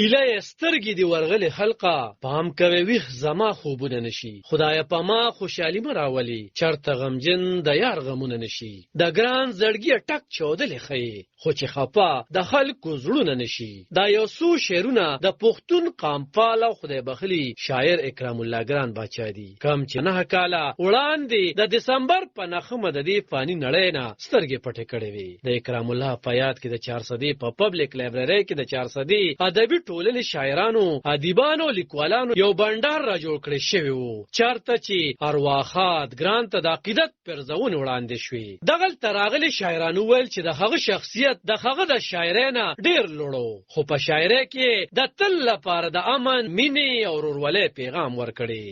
ایله سترګې دې ورغلې خلقه پام کوي ویښ زما خوبونه نشي خدای په ما خوشحالي مه راولي چرته غمجن د یار غمونه نشي د ګران زړګي ټک چودلې ښیي خو چې خفه د خلکو زړونه نشي دا یو څو شعرونه د پښتون قامپال او خدای بخلي شاعر اکرام الله ګران باچا دي کم چې 9 کاله وړاندې د دسمبر په نخمه د دې فاني نړۍ نه سترګې پټې کړې وي د اکرام الله په یاد کې د 400 په پبلک لایبرری کې د 400 ادبي ټولنې شاعرانو ادیبانو لیکوالانو یو بندر را جوړ کړی شوی وو چارته چې ارواخات ګران ته د عقیدت پرځون وړاندې شوی دغه تراغلي شاعرانو ویل چې د هغه شخصیت د هغه د شاعرانه ډیر لوړو خو په شاعرۍ کې د تل لپاره د امن مینې او ورورولۍ پیغام ورکړي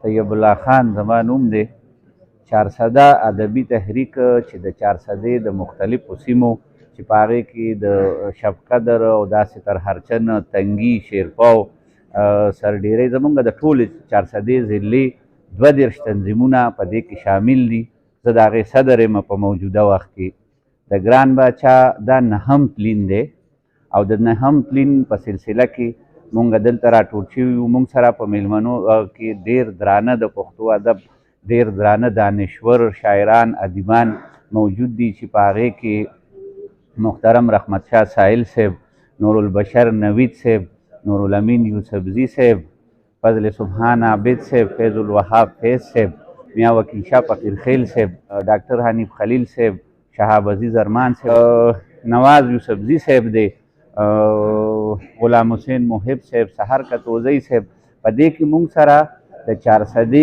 طیب الله خان زما نوم دی 400 ادبي تحریک چې د 400 د مختلفو سیمو چې په هغې کې د شب قدر او داسې تر هرچن تنګي شیرپاو سرډیری زمونږ د ټولې 400 ضلعې 32 تنظیمونه په دې کې شامل دي زه د هغې صدر یم په موجوده وخت کې د ګران باچا دا 9م تلین دی او د 9م تلین په سلسله کې مونږ دلته راټول شوي وو مونږ سره په میلمنو کې ډېر درانه د پښتو ادب ډېر درانه دانشور شاعران ادیبان موجود دي چې په هغې کې محترم رحمت شاه سائل صاحب نورالبشر نوید صاحب نورالامین یوسفزي صاحب فضل سبحان عابد صاحب فیض الوهاب فیض صاحب میاں وکیل شاه فقیرخیل صاحب ډاکټر حنیف خلیل صاحب شهاب عزیز ارمان صاحب نواز یوسفزي صاحب دی غلام حسین محب صاحب سحر کتوزی صاحب په دې کې مونږ سره د 400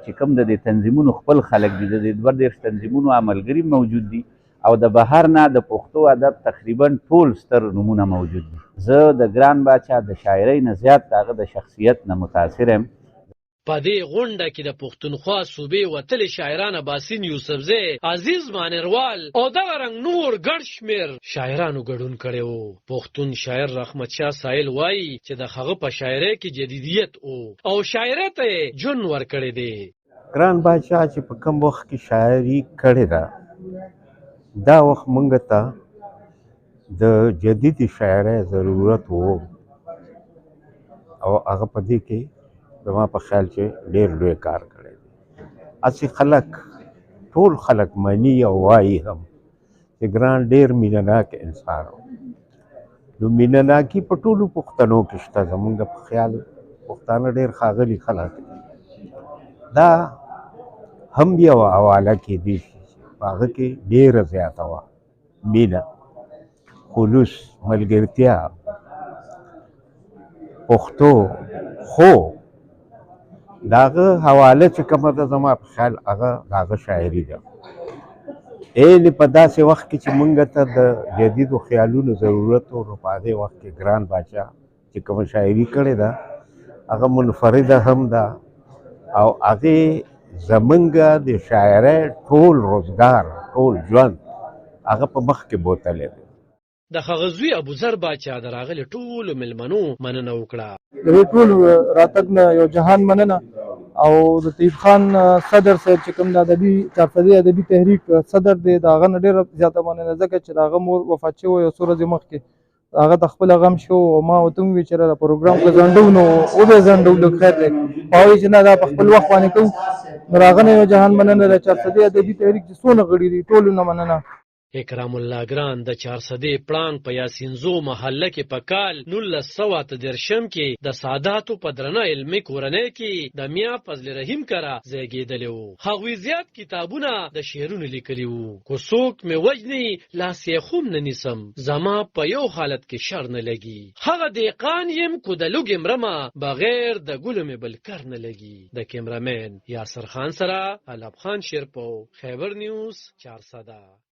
چې کوم د تنظیمونو خپل خلک دي د 32 تنظیمونو عملګري موجود دي او د بهر نه د پښتو ادب تقریبا ټول ستر نمونه موجود دي زه د ګران باچا د شاعرۍ نه زیات دغه د شخصیت نه متاثر یم په دې غونډه کې د پښتونخوا صوبې وتلي شاعران باسین یوسفزی عزیز مانروال او دغه رنګ نور ګډ شمېر شاعرانو ګډون کړی و پښتون شاعر رحمت شاه سائل وایي چې د هغه په شاعرۍ کې جدیدیت او شاعرۍ ته یې ژوند ورکړی دی ګران باچا چې په کوم وخت کې شاعري کړې ده دا وخت مونږ ته د جدیدي شاعرۍ ضرورت و او هغه په دې کې زما په خیال چې ډېر لوی کار کړی دی هسې خلک ټول خلک مني او وایي هم چې ګران ډېر مینهناک انسان و نو مینهناکي په ټولو پښتنو کې شته زمونږ په خیال پښتانه ډېر ښاغلي خلک دي دا هم یو حواله کېدی شي په هغه کې ډېره زیاته وه مینه خلوص ملګرتیا پښتو خو داغه حواله چې کومه ده زما په خیال هغه داغه شاعري ده په داسې وخت کې چې مونږ ته د جدیدو خیالونو ضرورت و نو په هغې وخت کې ګران باچا چې کومه شاعري کړې ده هغه منفرده هم ده او هغې زمونږ د شاعرۍ ټول روزګار ټول ژوند هغه په مخ کې بوتلی دی د هغه زوی ابوذر باچا د راغلي ټولو مېلمنو مننه وکړه د دې ټول راتګ نه یو جهان مننه او د طیب خان صدر صاحب چې کوم د ادبي 400 ادبي تحریک صدر دی د هغه نه ډېره زیاته مننه ځکه چې د هغه مور وفات شوی یو څو ورځې مخکې هغه د خپل غم شو او ما ورته وویل چې را پروګرام کې ځنډو نو وبې ځنډولو خیر دی وایي چې نه دا په خپل وخت باندې کوو نو د هغه نه یو جهان مننه د 400 ادبي تحریک چې څونه غړي دي ټولو نه مننه اکرام الله ګران د 400 پړانګ په یاسینزو محله کې په کال 1913 کې د ساداتو په درنه علمي کورنۍ کې د میاں فضل رحیم کرا زیږېدلی و هغوی زیات کتابونه د شعرونو لیکلي وو کو څوک مې وجني لاس یې خوم نه نیسم زما په یو حالت کې شر نه لګي هغه دهقان یم کو د لوګ امرمه بغیر د ګلو مې بل کر نه لګي د کیمرامین یاسر خان سره علب خان شیرپو خیبر نیوز 400